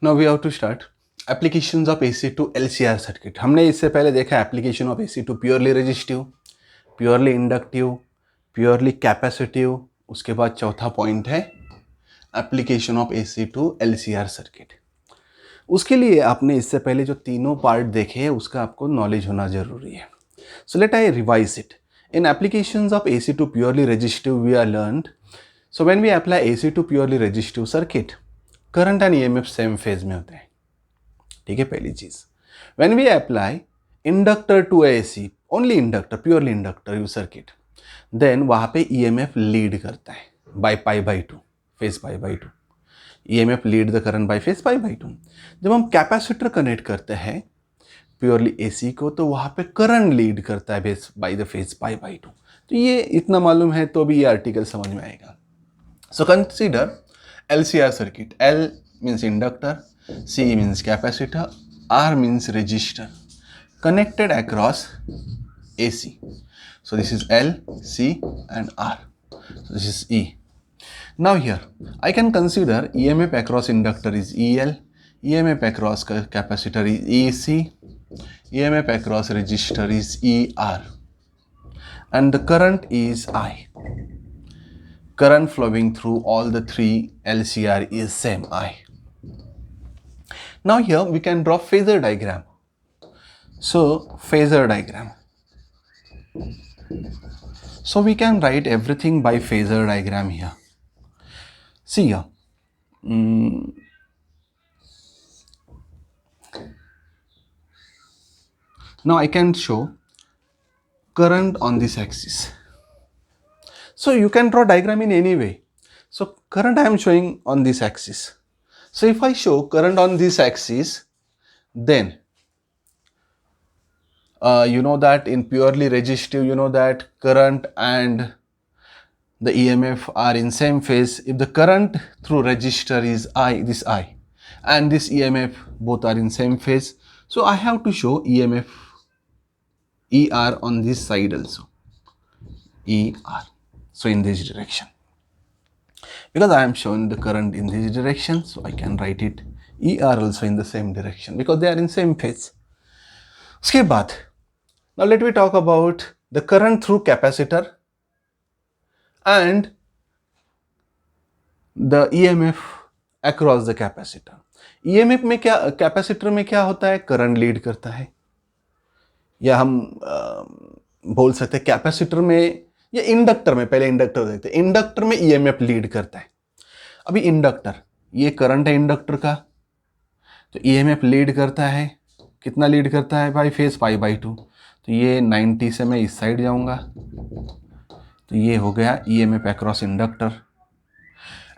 Now we have to start applications of AC to LCR circuit. हमने इससे पहले देखा application of AC to purely resistive, purely inductive, purely capacitive. उसके बाद चौथा पॉइंट है application of AC to LCR circuit. उसके लिए आपने इससे पहले जो तीनों पार्ट देखे हैं उसका आपको नॉलेज होना जरूरी है। So let I revise it. In applications of AC to purely resistive we are learned, so when we apply AC to purely resistive circuit, current and EMF same phase में होते हैं। ठीक है, पहली चीज। When we apply inductor to AC, only inductor, purely inductor you circuit, then वहां पे EMF lead करता है by pi by two, phase pi by two. EMF lead the current by phase pi by to. जब हम capacitor connect करते हैं purely AC को, तो वहां पे करंट लीड करता है by the phase pi by to. तो ये इतना मालूम है तो भी ये आर्टिकल समझ में आएगा। So consider LCR circuit. L means inductor, C means capacitor, R means resistor connected across AC. So this is L, C and R. So this is E. Now here I can consider EMF across inductor is EL, EMF across capacitor is EC, EMF across resistor is ER, and the current is I. Current flowing through all the three LCR is same I. Now here we can draw phasor diagram. So phasor diagram. So we can write everything by phasor diagram here. See here. Now I can show current on this axis. So you can draw diagram in any way. So current I am showing on this axis. So if I show current on this axis, then you know that in purely resistive, you know that current and the EMF are in same phase. If the current through resistor is I, this I, and this EMF both are in same phase, so I have to show EMF ER on this side also. ER. So in this direction, because I am showing the current in this direction, so I can write it ER also in the same direction because they are in same phase. उसके बाद, now let me talk about the current through capacitor and the EMF across the capacitor. EMF में क्या, capacitor में क्या होता है, current lead करता है, या हम बोल सकते हैं कैपेसिटर में या इंडक्टर में, पहले इंडक्टर देखते हैं। इंडक्टर में ईएमएफ लीड करता है। अभी इंडक्टर, ये करंट है इंडक्टर का, तो ईएमएफ लीड करता है, कितना लीड करता है भाई, फेज पाई बाई टू। तो ये 90 से मैं इस साइड जाऊंगा, तो ये हो गया EMF across inductor.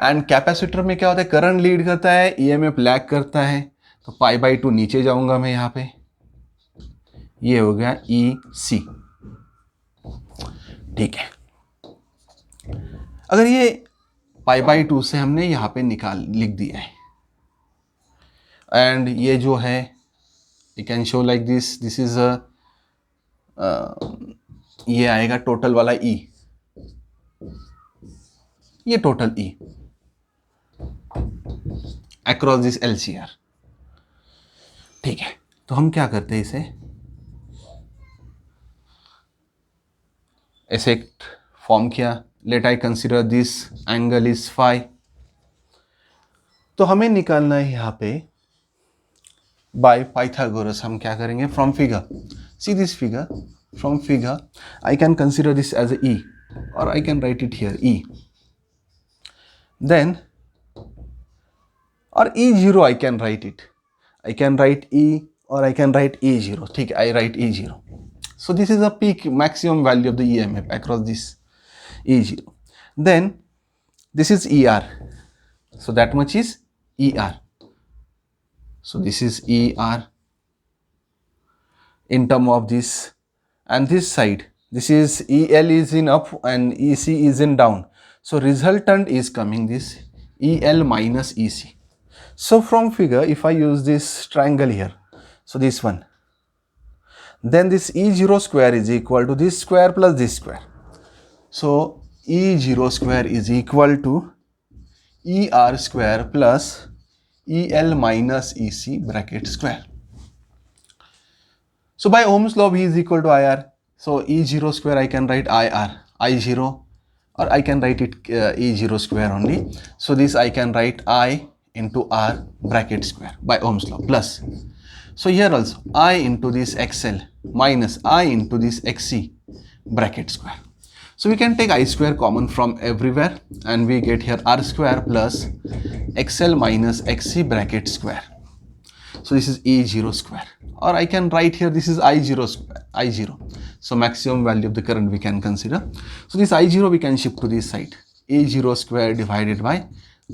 And capacitor में क्या होता है, करंट लीड करता है, ईएमएफ लैग करता है, तो पाई बाई टू नीचे जाऊंगा मैं यहाँ पे, ये हो गया EC। ठीक है, अगर ये पाई बाई टू से हमने यहाँ पे लिख दिया है, एंड ये जो है you can show like this, this is ये आएगा टोटल वाला E, ये total E across this LCR। ठीक है, तो हम क्या करते हैं, इसे ऐसे फॉर्म किया। Let I consider this angle is phi. तो हमें निकालना है यहाँ पे बाय पाइथागोरस। हम क्या करेंगे, from figure, see this figure, from figure I can consider this as a E, और I can write it here E, then और E0 I can write it, I can write E और I can write E0। ठीक है, I write E0. So this is a peak maximum value of the EMF across this E0. Then this is ER. So that much is ER. So this is ER in term of this, and this side, this is EL is in up and EC is in down. So resultant is coming this EL minus EC. So from figure, if I use this triangle here, so this one, then this E0 square is equal to this square plus this square. So E0 square is equal to ER square plus EL minus EC bracket square. So by Ohm's law, V is equal to IR. So E0 square I can write IR, I0, or I can write it E0 square only. So this I can write I into R bracket square by Ohm's law plus. So here also I into this XL minus I into this XC bracket square. So we can take I square common from everywhere and we get here R square plus XL minus XC bracket square. So this is E0 square, or I can write here this is I0 square, I0. So maximum value of the current we can consider. So this I0 we can shift to this side. E0 square divided by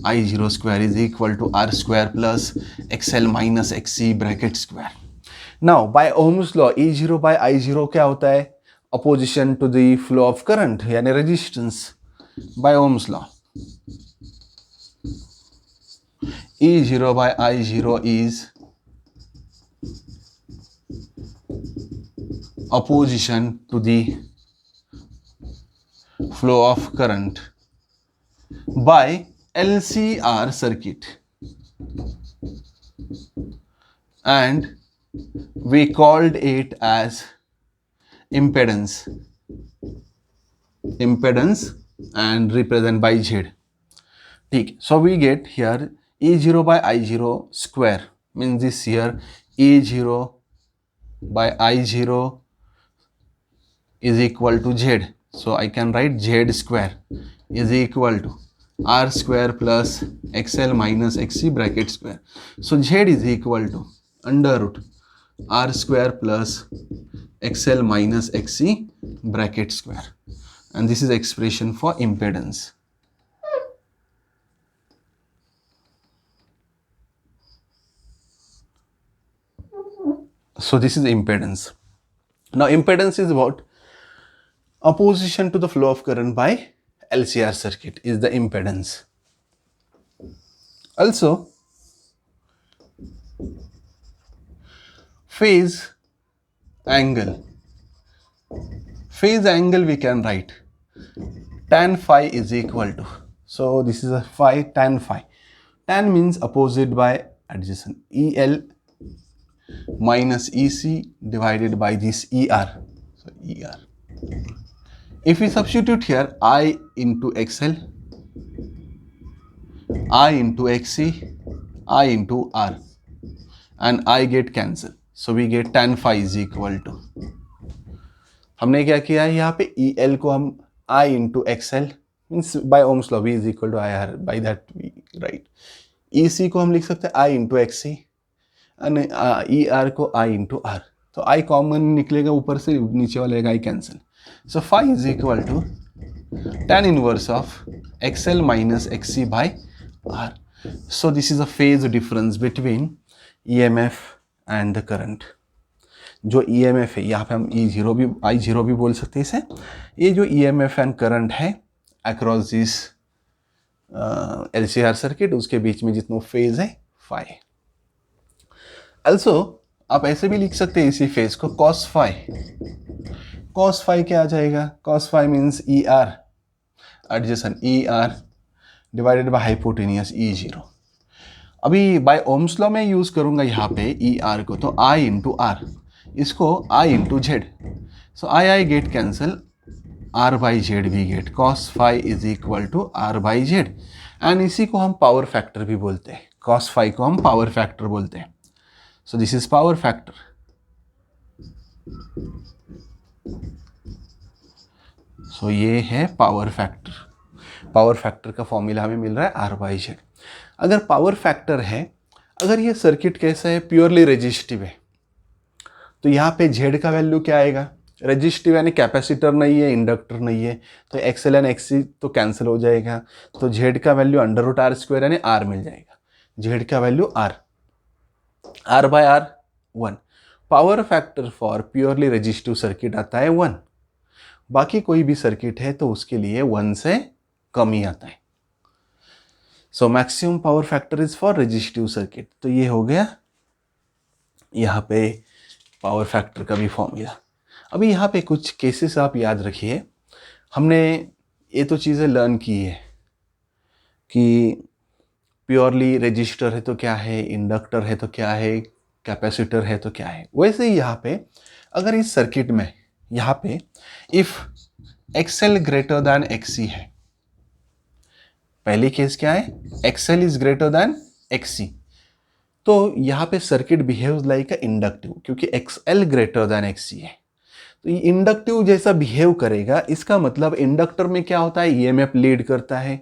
I0 square is equal to R square plus XL minus XC bracket square. Now by Ohm's law E0 by I0 क्या होता है? Opposition to the flow of current यानी resistance. By Ohm's law E0 by I0 is opposition to the flow of current by LCR circuit, and we called it as impedance and represent by Z. ठीक, so we get here E0 by I0 square means this here E0 by I0 is equal to Z. So I can write Z square is equal to R square plus XL minus XC bracket square. So Z is equal to under root R square plus XL minus XC bracket square, and this is expression for impedance. So this is impedance. Now impedance is what? Opposition to the flow of current by LCR circuit is the impedance. Also phase angle we can write tan phi is equal to, so this is a phi, tan phi. Tan means opposite by adjacent, EL minus EC divided by this ER. So ER. If we substitute here I into XL, I into XC, I into R, and I get cancel. So we get tan phi is equal to, हमने क्या किया है यहाँ पे EL को हम I into XL means by Ohm's law V is equal to IR, by that we write. EC को हम लिख सकते हैं I into XC and ER को I into R. तो I कॉमन निकलेगा ऊपर से, नीचे वाला I cancel. So phi is equal to tan inverse of XL minus XC by R. So this is a phase difference between EMF and the current. जो EMF है यहाँ पे हम E0 भी I0 भी बोल सकते हैं इसे. ये जो EMF एंड करंट है अक्रॉस दिस LCR सर्किट, उसके बीच में जितना फेज है phi. Also आप ऐसे भी लिख सकते हैं इसी फेज को cos phi. cos phi क्या आ जाएगा? cos phi means ER adjacent ER divided by hypotenuse E0. अभी बाय ओम्स लॉ में यूज करूंगा यहाँ पे ER को, तो I into R, इसको I into Z. So I get cancel, R by Z we get cos phi is equal to R by Z, and इसी को हम पावर फैक्टर भी बोलते हैं. cos phi को हम पावर फैक्टर बोलते हैं. So this is power factor. So ये है पावर फैक्टर. पावर फैक्टर का फॉर्मूला हमें मिल रहा है R by Z. अगर पावर फैक्टर है, अगर ये सर्किट कैसा है, प्योरली रेजिस्टिव है, तो यहाँ पे Z का वैल्यू क्या आएगा? रेजिस्टिव यानी कैपेसिटर नहीं है, इंडक्टर नहीं है, तो XL एंड XC तो कैंसिल हो जाएगा. तो Z का value under root R square यानी R मिल जाएगा. Z का value R by R 1. Power factor for purely resistive circuit आता है 1. बाकी कोई भी सर्किट है तो उसके लिए 1 से कम ही आता है. So maximum power factor is for resistive circuit. तो ये हो गया यहाँ पे पावर फैक्टर का भी फॉर्मूला. अभी यहाँ पे कुछ केसेस आप याद रखिए. हमने ये तो चीज़ें लर्न की है कि प्योरली रजिस्टर है तो क्या है, इंडक्टर है तो क्या है, कैपेसिटर है तो क्या है। वैसे ही यहाँ पे अगर इस सर्किट में यहाँ पे if XL greater than XC है, पहली केस क्या है, XL is greater than XC, तो यहाँ पे सर्किट बिहेव्स लाइक अ इंडक्टिव, क्योंकि XL ग्रेटर दैन XC है तो ये इंडक्टिव जैसा बिहेव करेगा। इसका मतलब इंडक्टर में क्या होता है, EMF लीड करता है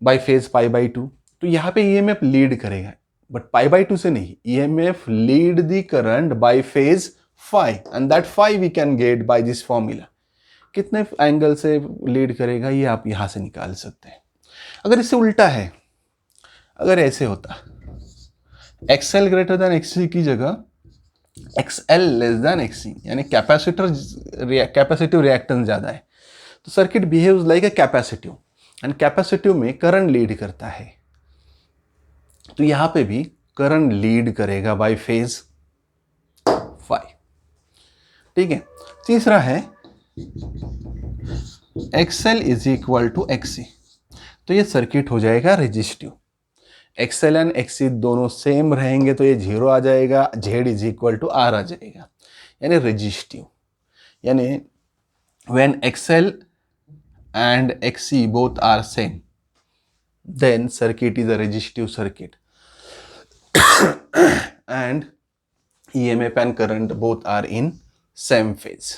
बाय फेज π/2, तो यहाँ पे EMF लीड करेगा बट π/2 से नहीं, EMF lead the current by phase phi and that phi we can get by this formula. कितने एंगल से लीड करेगा ये आप यहाँ से निकाल सकते हैं। अगर इससे उल्टा है, अगर ऐसे होता XL ग्रेटर देन XC की जगह XL लेस देन XC, यानी कैपेसिटिव रिएक्टेंस ज़्यादा है, तो circuit behaves like a capacitive and capacitive में करंट लीड करता है, तो यहाँ पे भी करंट लीड करेगा बाय फेज phi। ठीक है, तीसरा है XL is equal to XC, तो ये सर्किट हो जाएगा रेजिस्टिव। XL एंड XC दोनों सेम रहेंगे तो ये 0 आ जाएगा, Z is equal to R आ जाएगा, यानी रेजिस्टिव। यानी when XL and XC both are same, then circuit is a resistive circuit and EMF and current both are in same phase.